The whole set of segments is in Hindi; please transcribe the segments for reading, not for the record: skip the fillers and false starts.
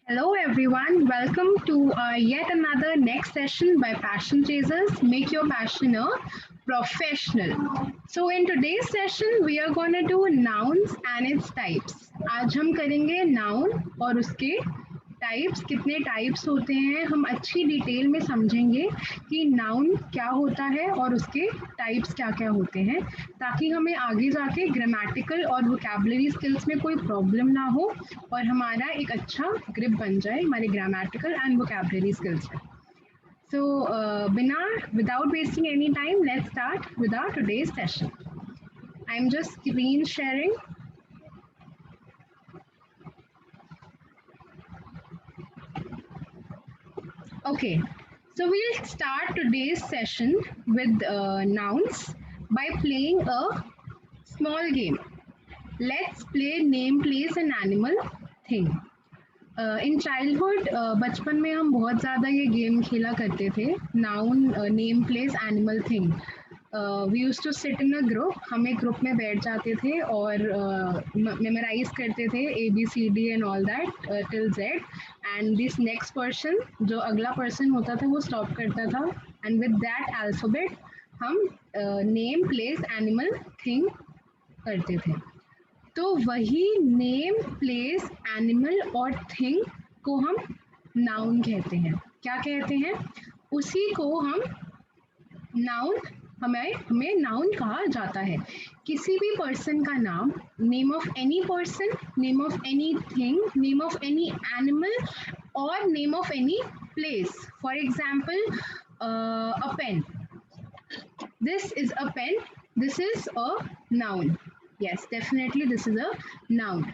Hello everyone, welcome to yet another next session by Passion Chasers. Make your passion a professional. So in today's session we are going to do nouns and its types. आज हम करेंगे noun और उसके टाइप्स कितने टाइप्स होते हैं हम अच्छी डिटेल में समझेंगे कि नाउन क्या होता है और उसके टाइप्स क्या क्या होते हैं ताकि हमें आगे जाके ग्रामेटिकल और वोकैबुलरी स्किल्स में कोई प्रॉब्लम ना हो और हमारा एक अच्छा ग्रिप बन जाए हमारे ग्रामेटिकल एंड वोकैबुलरी स्किल्स में सो बिना without wasting any time let's start with our today's session I am just screen sharing. Okay, so we'll start today's session with nouns by playing a small game. Let's play name, place, and animal thing. In childhood बचपन में हम बहुत ज़्यादा ये गेम खेला करते थे. Noun, name, place, animal, thing. We use to sit in a group. हम एक ग्रुप में बैठ जाते थे और मेमोराइज करते थे ABCD and all that till Z. And this next person, जो अगला पर्सन होता था, वो स्टॉप करता था एंड विद दैट अल्फ़ाबेट हम नेम, प्लेस, एनिमल, थिंग करते थे. तो वही नेम, प्लेस, एनिमल और थिंग को हम नाउन कहते हैं. क्या कहते हैं? उसी को हम नाउन, हमें नाउन कहा जाता है. किसी भी पर्सन का नाम, name of any person, name of any thing, name of any animal और name of any place. For example, a pen. This is a pen. This is a noun. Yes, definitely this is a noun.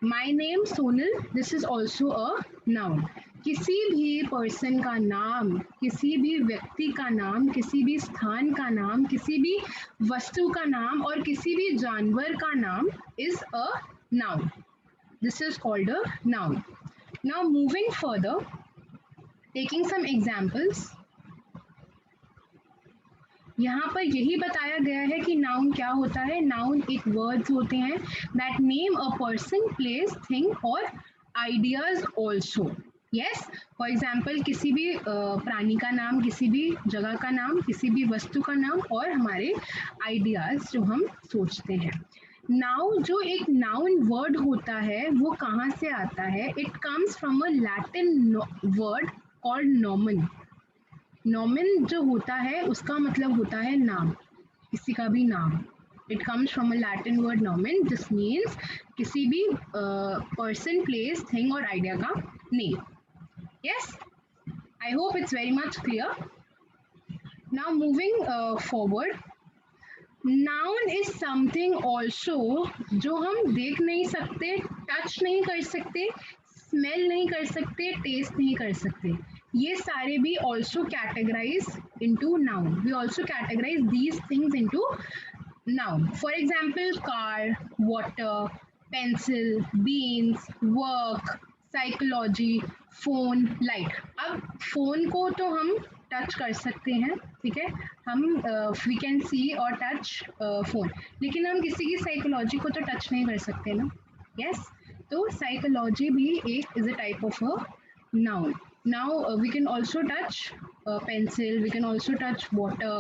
My name Sonal. This is also a noun. किसी भी पर्सन का नाम, किसी भी व्यक्ति का नाम, किसी भी स्थान का नाम, किसी भी वस्तु का नाम और किसी भी जानवर का नाम is a noun. This is called a noun. Now moving further, taking some examples. यहाँ पर यही बताया गया है कि नाउन क्या होता है. नाउन एक वर्ड्स होते हैं that name a person, place, thing और ideas also. Yes, for example किसी भी प्राणी का नाम, किसी भी जगह का नाम, किसी भी वस्तु का नाम और हमारे आइडियाज जो हम सोचते हैं. नाउ जो एक नाउन वर्ड होता है वो कहाँ से आता है? It comes from a Latin word called nomen. Nomen जो होता है उसका मतलब होता है नाम, किसी का भी नाम. It comes from a Latin word नॉमन. This means किसी भी पर्सन, प्लेस, थिंग और आइडिया का name. Yes, I hope it's very much clear. Now moving forward, noun is something also जो हम देख नहीं सकते, टच नहीं कर सकते, स्मेल नहीं कर सकते, टेस्ट नहीं कर सकते. ये सारे भी also categorize into noun. We also categorize these things into noun. For example, car, water, pencil, beans, work, psychology, phone, light. अब phone को तो हम टच कर सकते हैं, ठीक है, हम we can see और touch phone, लेकिन हम किसी की साइकोलॉजी को तो टच नहीं कर सकते ना. Yes, तो साइकोलॉजी भी एक is a type of a noun. Now we can also touch pencil, we can also touch water,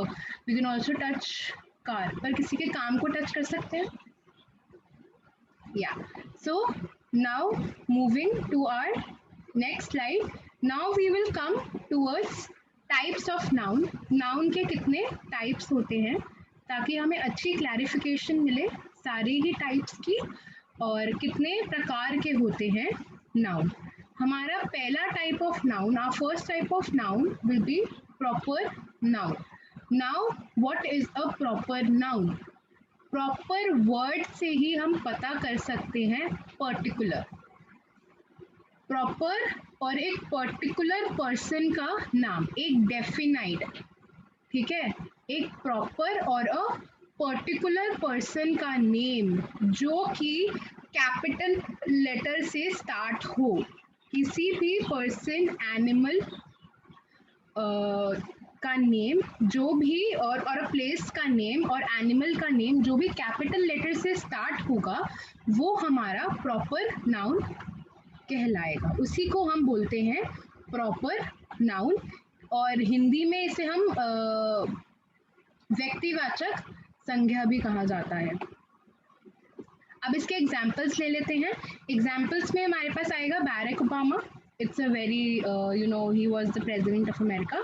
we can also touch car. पर किसी के काम को टच कर सकते हैं? Yeah. So now moving to our next slide. Now we will come towards types of noun. Noun के कितने types होते हैं ताकि हमें अच्छी clarification मिले सारे ही types की और कितने प्रकार के होते हैं noun. हमारा पहला type of noun, our first type of noun will be proper noun. Now what is a proper noun? Proper word से ही हम पता कर सकते हैं पर्टिकुलर. प्रॉपर और एक पर्टिकुलर पर्सन का नाम, एक डेफिनाइट, ठीक है, एक प्रॉपर और अ पर्टिकुलर पर्सन का नेम जो कि कैपिटल लेटर से स्टार्ट हो. किसी भी पर्सन, एनिमल का नेम जो भी और प्लेस का नेम और एनिमल का नेम जो भी कैपिटल लेटर से स्टार्ट होगा वो हमारा प्रॉपर नाउन कहलाएगा, उसी को हम बोलते हैं प्रॉपर नाउन, और हिंदी में इसे हम व्यक्तिवाचक संज्ञा भी कहा जाता है। अब इसके एग्जाम्पल्स ले लेते हैं। एग्जाम्पल्स में हमारे पास आएगा Barack Obama, it's a very he was the president of America.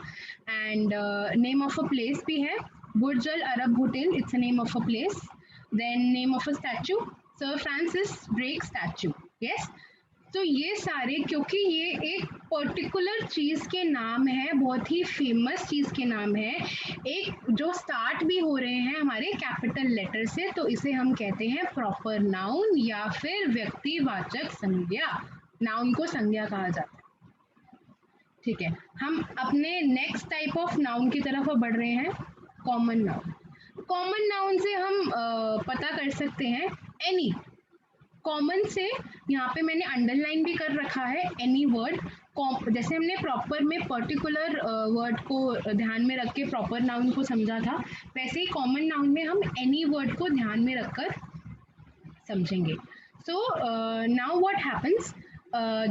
And name of a place भी है, Burj Al Arab hotel, it's a name of a place. Then name of a statue, sir Francis Drake statue. Yes, तो ये सारे, क्योंकि ये एक पर्टिकुलर चीज के नाम है, बहुत ही फेमस चीज के नाम है, एक जो स्टार्ट भी हो रहे हैं हमारे कैपिटल लेटर से, तो इसे हम कहते हैं प्रॉपर नाउन या फिर व्यक्तिवाचक संज्ञा। नाउन को संज्ञा कहा जाता है। ठीक है, हम अपने नेक्स्ट टाइप ऑफ नाउन की तरफ बढ़ रहे हैं, कॉमन नाउन। कॉमन नाउन से हम पता कर सकते हैं एनी। कॉमन से यहाँ पे मैंने अंडरलाइन भी कर रखा है, एनी वर्ड। जैसे हमने प्रॉपर में पर्टिकुलर वर्ड को ध्यान में रख के प्रॉपर नाउन को समझा था, वैसे ही कॉमन नाउन में हम एनी वर्ड को ध्यान में रखकर समझेंगे। सो नाउ व्हाट हैपन्स,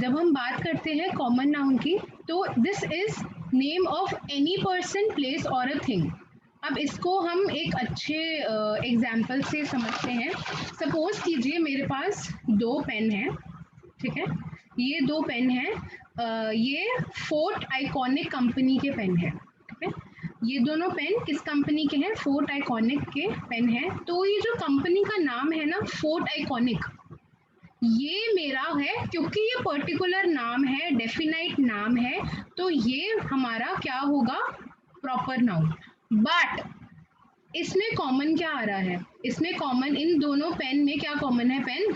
जब हम बात करते हैं कॉमन नाउन की, तो this is name of any person, place और अ थिंग। अब इसको हम एक अच्छे एग्जाम्पल से समझते हैं। सपोज कीजिए मेरे पास दो पेन हैं, ठीक है, ये दो पेन हैं, ये फोर्ट आइकॉनिक कंपनी के पेन हैं, ठीक है। ये दोनों पेन किस कंपनी के हैं? फोर्ट आइकॉनिक के पेन हैं। तो ये जो कंपनी का नाम है ना, फोर्ट आइकॉनिक, ये मेरा है, क्योंकि ये पर्टिकुलर नाम है, डेफिनाइट नाम है, तो ये हमारा क्या होगा? Proper noun. बट इसमें कॉमन क्या आ रहा है? इसमें कॉमन, इन दोनों पेन में क्या कॉमन है? पेन।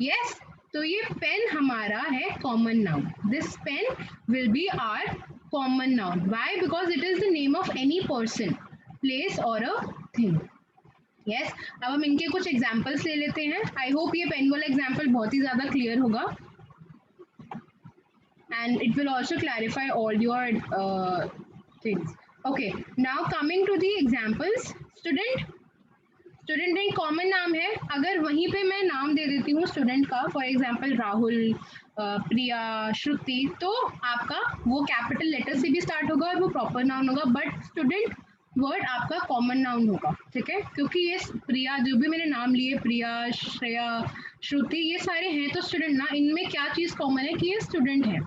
यस, तो ये पेन हमारा है common noun. This pen will be our common noun. Why? Because it is the name of any person, place और अ थिंग। यस, अब हम इनके कुछ एग्जाम्पल्स ले लेते हैं। आई होप ये पेन वाला एग्जाम्पल बहुत ही ज्यादा क्लियर होगा, and it will also clarify all your things. Okay, now coming to the examples. Student एक कॉमन नाम है, अगर वहीं पे मैं नाम दे देती हूँ स्टूडेंट का, फॉर एग्जांपल राहुल, प्रिया, श्रुति, तो आपका वो कैपिटल लेटर से भी स्टार्ट होगा और वो प्रॉपर नाउन होगा, बट स्टूडेंट वर्ड आपका कॉमन नाउन होगा, ठीक है, क्योंकि ये प्रिया, जो भी मैंने नाम लिए, प्रिया, श्रेया, श्रुति, ये सारे हैं, तो स्टूडेंट ना, इनमें क्या चीज़ कॉमन है कि ये स्टूडेंट है।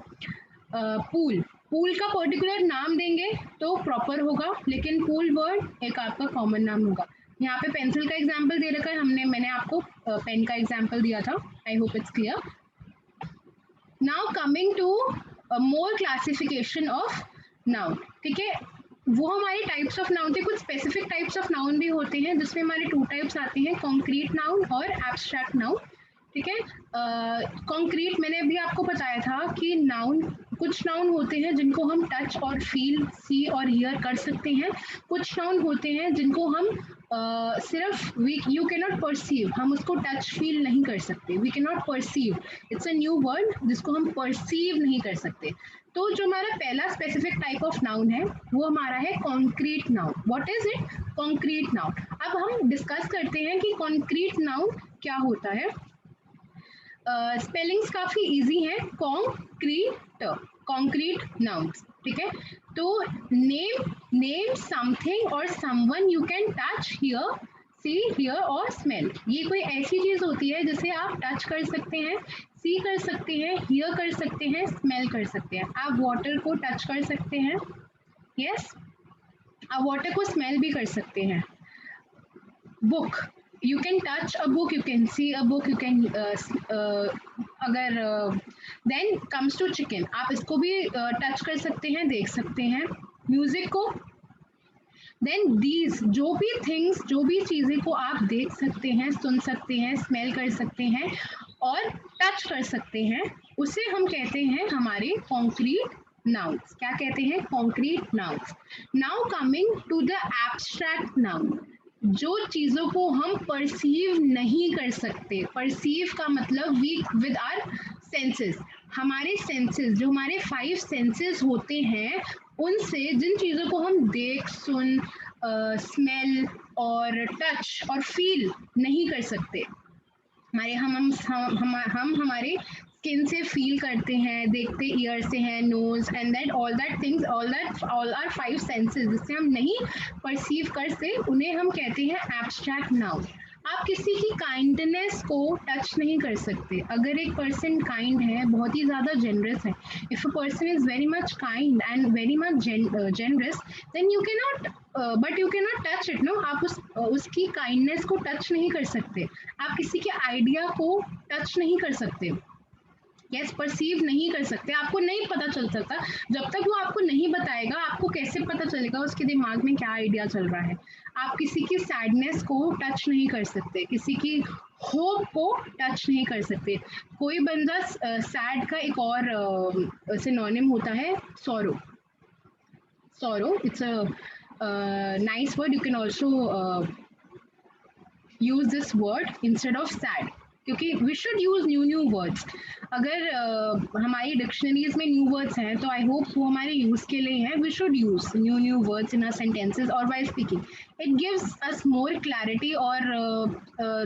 पूल, पूल का पर्टिकुलर नाम देंगे तो प्रॉपर होगा, लेकिन पूल वर्ड एक आपका कॉमन नाम होगा। यहाँ पे पेंसिल का एग्जाम्पल दे रखा है, मैंने आपको पेन का एग्जाम्पल दिया था। I hope it's clear. Now coming to more classification of noun, ठीक है, वो हमारे टाइप्स ऑफ नाउन थे। कुछ स्पेसिफिक टाइप्स ऑफ नाउन भी होते हैं, जिसमें हमारे टू टाइप्स आते हैं, कॉन्क्रीट नाउन और एब्स्ट्रैक्ट नाउन, ठीक है। कॉन्क्रीट मैंने अभी आपको बताया था कि नाउन, कुछ नाउन होते हैं जिनको हम टच और फील, सी और हियर कर सकते हैं। कुछ नाउन होते हैं जिनको हम सिर्फ यू कैन नॉट परसीव, हम उसको टच फील नहीं कर सकते। We can not perceive, it's a new word जिसको हम परसीव नहीं कर सकते। तो जो हमारा पहला स्पेसिफिक टाइप ऑफ नाउन है वो हमारा है concrete noun. What is it? Concrete noun. अब हम डिस्कस करते हैं कि कॉन्क्रीट नाउन क्या होता है। स्पेलिंग्स काफी इजी हैं, कॉन्क्रीट, कॉन्क्रीट नाउन्स, ठीक है। तो नेम समथिंग और someone you can touch, hear, see, hear और स्मेल। ये कोई ऐसी चीज होती है जिसे आप टच कर सकते हैं, सी कर सकते हैं, हियर कर सकते हैं, स्मेल कर सकते हैं। आप वाटर को टच कर सकते हैं, यस, आप वाटर को स्मेल भी कर सकते हैं। Book, you can touch a book, you can see a book, you can अगर then comes to chicken, आप इसको भी टच कर सकते हैं, देख सकते हैं। म्यूजिक को, देन दीज, जो भी थिंग्स, जो भी चीज़ें को आप देख सकते हैं, सुन सकते हैं, स्मेल कर सकते हैं और टच कर सकते हैं, उसे हम कहते हैं हमारे कॉन्क्रीट नाउन्स। क्या कहते हैं? Concrete nouns. Now coming to the abstract noun, जो चीज़ों को हम परसीव नहीं कर सकते। परसीव का मतलब वी विद आवर सेंसेस, हमारे सेंसेस, जो हमारे 5 सेंसेस होते हैं, उनसे जिन चीज़ों को हम देख, सुन, स्मेल और टच और फील नहीं कर सकते, हमारे हम हमारे स्किन से फील करते हैं, देखते ईयर से हैं, nose and that all that things, all our five senses, जिससे हम नहीं परसीव करते, उन्हें हम कहते हैं एब्स्ट्रैक्ट नाउन। आप किसी की काइंडनेस को टच नहीं कर सकते। अगर एक पर्सन काइंड है, बहुत ही ज़्यादा जेनरस है, if a person is very much kind and very much generous, then you can not but you can not touch it, no. आप उसकी काइंडनेस को टच नहीं कर सकते, आप किसी के आइडिया को टच नहीं कर सकते, यस परसीव नहीं कर सकते, आपको नहीं पता चल सकता। जब तक वो आपको नहीं बताएगा, आपको कैसे पता चलेगा उसके दिमाग में क्या आइडिया चल रहा है। आप किसी की सैडनेस को टच नहीं कर सकते, किसी की होप को टच नहीं कर सकते। कोई बंदा सैड का एक और सिनोनिम होता है sorrow. Sorrow it's a nice word, you can also use this word instead of sad, क्योंकि we should use new words. अगर हमारी डिक्शनरीज में न्यू वर्ड्स हैं तो आई होप वो हमारे यूज़ के लिए हैं। We should use new words in our sentences और while speaking, it gives us more clarity, और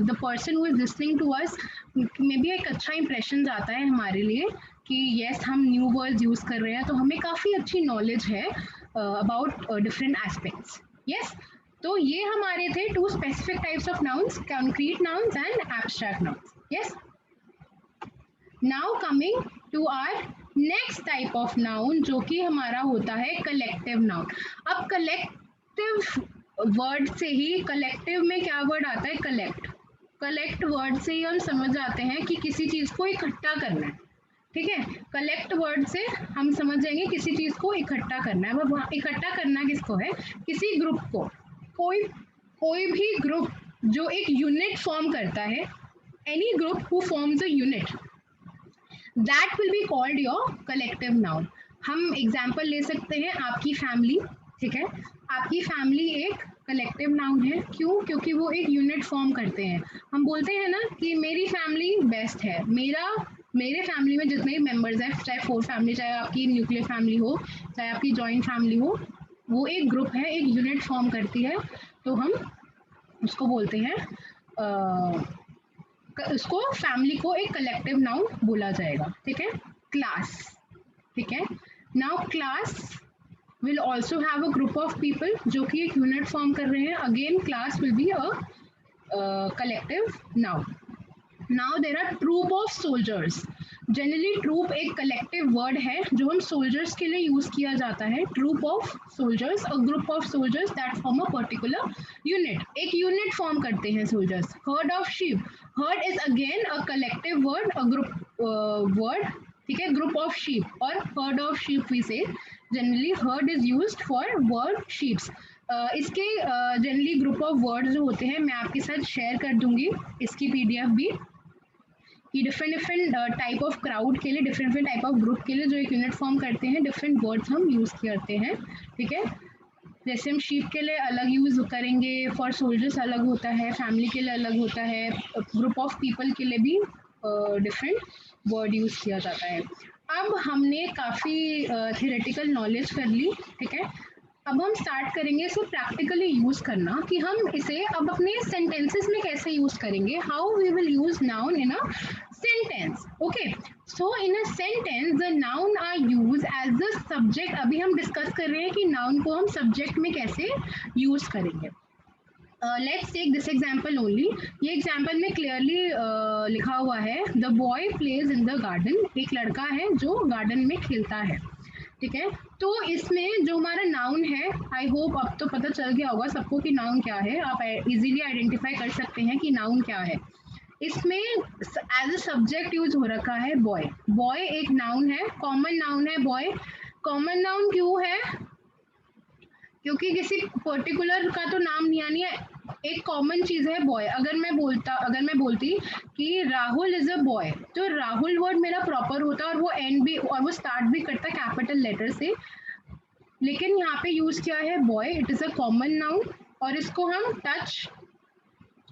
the person who is listening to us में भी एक अच्छा इंप्रेशन जाता है हमारे लिए कि येस हम न्यू वर्ड्स यूज़ कर रहे हैं, तो हमें काफ़ी अच्छी नॉलेज है अबाउट डिफरेंट एस्पेक्ट्स। यस, तो ये हमारे थे two specific types of nouns, concrete nouns and abstract nouns. Yes, now coming to our next type of noun, जो कि हमारा होता है कलेक्टिव नाउन। अब कलेक्टिव वर्ड से ही, कलेक्टिव में क्या वर्ड आता है, कलेक्ट। कलेक्ट वर्ड से ही हम समझ जाते हैं कि किसी चीज़ को इकट्ठा करना है, ठीक है। कलेक्ट वर्ड से हम समझ जाएंगे किसी चीज़ को इकट्ठा करना है। अब इकट्ठा करना किसको है, किसी ग्रुप को। कोई भी ग्रुप जो एक यूनिट फॉर्म करता है, any group who forms a unit, that will be called your collective noun. हम एग्जाम्पल ले सकते हैं आपकी फैमिली, ठीक है। आपकी फैमिली एक कलेक्टिव नाउन है, क्यों, क्योंकि वो एक यूनिट फॉर्म करते हैं। हम बोलते हैं ना कि मेरी फैमिली बेस्ट है, मेरे फैमिली में जितने भी मेंबर्स हैं, चाहे 4 फैमिली, चाहे आपकी न्यूक्लियर फैमिली हो, चाहे आपकी जॉइंट फैमिली हो, वो एक ग्रुप है, एक यूनिट फॉर्म करती है, तो हम उसको बोलते हैं उसको फैमिली को एक कलेक्टिव नाउन बोला जाएगा, ठीक है। क्लास, ठीक है। Now class will also have a group of people जो कि एक यूनिट फॉर्म कर रहे हैं, again class will be a collective noun. Now there are troop of soldiers. Generally troop एक कलेक्टिव वर्ड है जो हम सोल्जर्स के लिए यूज किया जाता है। Troop of soldiers, a group of soldiers that form a particular unit, एक यूनिट फॉर्म करते हैं soldiers. Herd of sheep, herd is again a collective word, a group word, ठीक है। ग्रुप ऑफ शीप और herd of sheep we say, generally herd is used for word sheeps. इसके जनरली ग्रुप ऑफ वर्ड जो होते हैं, मैं आपके साथ शेयर कर दूंगी इसकी पीडीएफ भी, कि डिफरेंट टाइप ऑफ क्राउड के लिए, डिफरेंट टाइप ऑफ ग्रुप के लिए जो एक यूनिट फॉर्म करते हैं, डिफरेंट वर्ड्स हम यूज़ करते हैं, ठीक है। जैसे हम शीप के लिए अलग यूज़ करेंगे, फॉर सोल्जर्स अलग होता है, फैमिली के लिए अलग होता है, ग्रुप ऑफ पीपल के लिए भी डिफरेंट वर्ड यूज़ किया जाता है। अब हमने काफ़ी थियोरेटिकल नॉलेज कर ली, ठीक है। अब हम स्टार्ट करेंगे इसको प्रैक्टिकली यूज करना, कि हम इसे अब अपने सेंटेंसेस में कैसे यूज करेंगे, how we will use noun in a sentence. Okay, so in a sentence the noun are use as the subject. अभी हम डिस्कस कर रहे हैं कि नाउन को हम सब्जेक्ट में कैसे यूज करेंगे। Let's take this example only. ये एग्जाम्पल में क्लियरली लिखा हुआ है, the boy plays in the garden. एक लड़का है जो गार्डन में खेलता है, ठीक है। तो इसमें जो हमारा नाउन है, आई होप अब तो पता चल गया होगा सबको कि नाउन क्या है। आप इजीली आइडेंटिफाई कर सकते हैं कि नाउन क्या है। इसमें एज अ सब्जेक्ट यूज हो रखा है बॉय। बॉय एक नाउन है, कॉमन नाउन है बॉय। कॉमन नाउन क्यों है, क्योंकि किसी पर्टिकुलर का तो नाम नहीं आनी है, एक कॉमन चीज है बॉय। अगर मैं बोलती कि राहुल इज अ बॉय, तो राहुल वर्ड मेरा प्रॉपर होता और वो एंड भी और वो स्टार्ट भी करता कैपिटल लेटर से, लेकिन यहाँ पे यूज किया है boy. It is a common noun और इसको हम टच,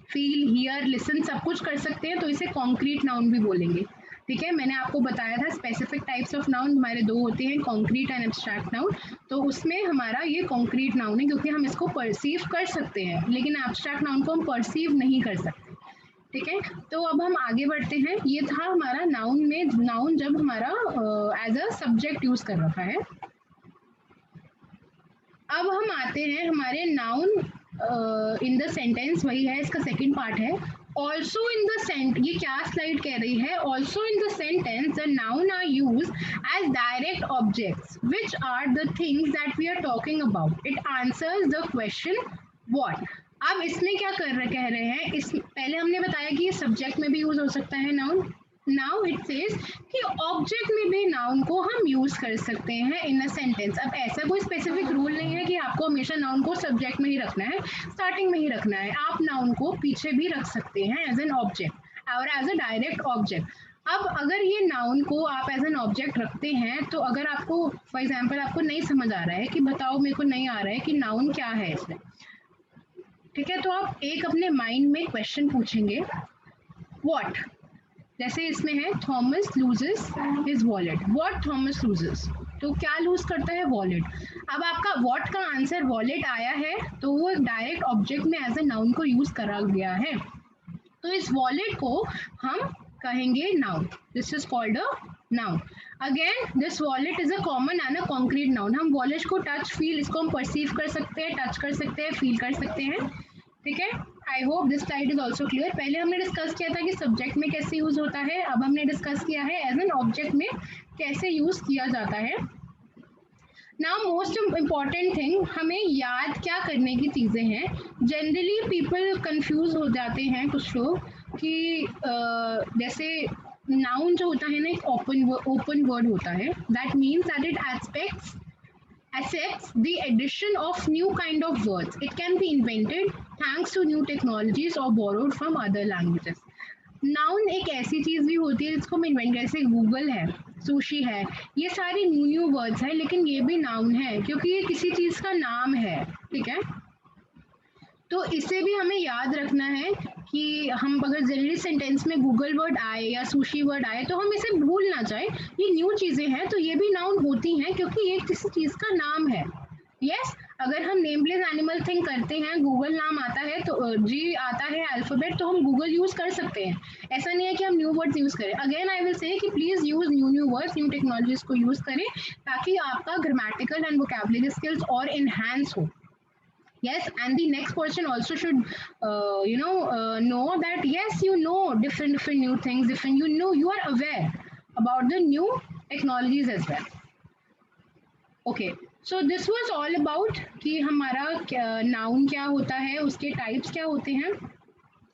फील, हियर, लिसन सब कुछ कर सकते हैं, तो इसे कॉन्क्रीट नाउन भी बोलेंगे, ठीक है। मैंने आपको बताया था स्पेसिफिक टाइप्स ऑफ नाउन हमारे दो होते हैं, कॉन्क्रीट एंड एब्स्ट्रैक्ट नाउन। तो उसमें हमारा ये कॉन्क्रीट नाउन है क्योंकि हम इसको परसीव कर सकते हैं, लेकिन एब्स्ट्रैक्ट नाउन को हम परसीव नहीं कर सकते, ठीक है, तो अब हम आगे बढ़ते हैं। ये था हमारा नाउन में, नाउन जब हमारा एज अ सब्जेक्ट यूज कर रखा है। अब हम आते हैं हमारे नाउन इन द सेंटेंस, वही है, इसका सेकंड पार्ट है। ऑल्सो इन द सेंट, ये क्या स्लाइड कह रही है? Also in the sentence the noun are use as direct objects which are the things that we are talking about. It answers the question what. अब इसमें क्या कह रहे हैं, इस पहले हमने बताया कि ये सब्जेक्ट में भी यूज हो सकता है नाउन। नाउ इट सेज कि ऑब्जेक्ट में भी नाउन को हम यूज कर सकते हैं इन अ सेंटेंस। अब ऐसा कोई स्पेसिफिक रूल नहीं है कि आपको हमेशा नाउन को सब्जेक्ट में ही रखना है, स्टार्टिंग में ही रखना है। आप नाउन को पीछे भी रख सकते हैं एज एन ऑब्जेक्ट और एज अ डायरेक्ट ऑब्जेक्ट। अब अगर ये नाउन को आप एज एन ऑब्जेक्ट रखते हैं, तो अगर आपको फॉर एग्जाम्पल आपको नहीं समझ आ रहा है कि बताओ, मेरे को नहीं आ रहा है कि नाउन क्या है इसमें, ठीक है, तो आप एक अपने माइंड में क्वेश्चन पूछेंगे, व्हाट। जैसे इसमें है Thomas loses his wallet. What Thomas loses, तो क्या लूज करता है? वॉलेट। अब आपका व्हाट का आंसर वॉलेट आया है, तो वो एक डायरेक्ट ऑब्जेक्ट में एज ए नाउन को यूज करा गया है। तो इस वॉलेट को हम कहेंगे noun. This is called a noun. Again this wallet is a common and a concrete noun. हम वॉलेट को टच फील, इसको हम परसीव कर सकते हैं, टच कर सकते हैं, फील कर सकते हैं, ठीक है। I hope this slide is also clear. पहले हमने डिस्कस किया था कि सब्जेक्ट में कैसे यूज होता है, अब हमने डिस्कस किया है एज एन ऑब्जेक्ट में कैसे यूज किया जाता है। नाउ मोस्ट इम्पॉर्टेंट थिंग, हमें याद क्या करने की चीज़ें हैं। जनरली पीपल कंफ्यूज हो जाते हैं कुछ लोग कि जैसे नाउन जो होता है ना, एक ओपन वर्ड होता है। That means that it aspects accepts the addition of new kind of words. It can be invented thanks to new technologies or borrowed from other languages. Noun एक ऐसी चीज भी होती है जिसको हम इन्वेंट, जैसे गूगल है, सुशी है, ये सारी न्यू वर्ड्स हैं, लेकिन ये भी नाउन है क्योंकि ये किसी चीज का नाम है, ठीक है। तो इसे भी हमें याद रखना है कि हम अगर जनरली सेंटेंस में गूगल वर्ड आए या सुशी वर्ड आए तो हम इसे भूल ना जाए, ये न्यू चीजें हैं, तो ये भी नाउन होती हैं क्योंकि ये किसी चीज का नाम है। यस, अगर हम नेमलेस एनिमल थिंग करते हैं, गूगल नाम आता है, तो जी आता है अल्फाबेट, तो हम गूगल यूज कर सकते हैं। ऐसा नहीं है कि हम न्यू वर्ड्स यूज करें। अगेन आई विल से कि please use new words, new technologies को यूज करें ताकि आपका ग्रामेटिकल एंड वोकैबुलरी स्किल्स और इनहैंस हो। Yes, and the next person also should know that yes, you know different new things, different, you are aware about the new technologies as well. Okay, so this was all about कि हमारा नाउन क्या होता है, उसके टाइप्स क्या होते हैं।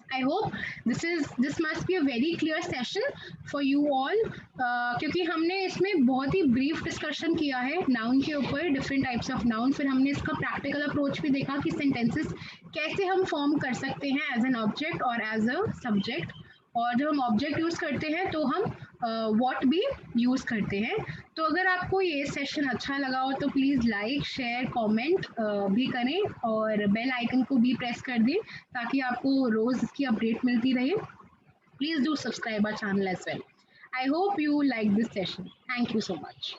I hope this must be a very clear session for you all, क्योंकि हमने इसमें बहुत ही ब्रीफ डिस्कशन किया है नाउन के ऊपर, डिफरेंट टाइप्स ऑफ नाउन। फिर हमने इसका प्रैक्टिकल अप्रोच भी देखा कि सेंटेंसेस कैसे हम फॉर्म कर सकते हैं एज एन ऑब्जेक्ट और एज अ सब्जेक्ट। और जब हम ऑब्जेक्ट यूज करते हैं तो हम व्हाट भी यूज करते हैं। तो अगर आपको ये सेशन अच्छा लगा हो तो प्लीज़ लाइक, शेयर, कमेंट भी करें और बेल आइकन को भी प्रेस कर दें ताकि आपको रोज इसकी अपडेट मिलती रहे। Please do subscribe our channel as well. I hope you like this session. Thank you so much.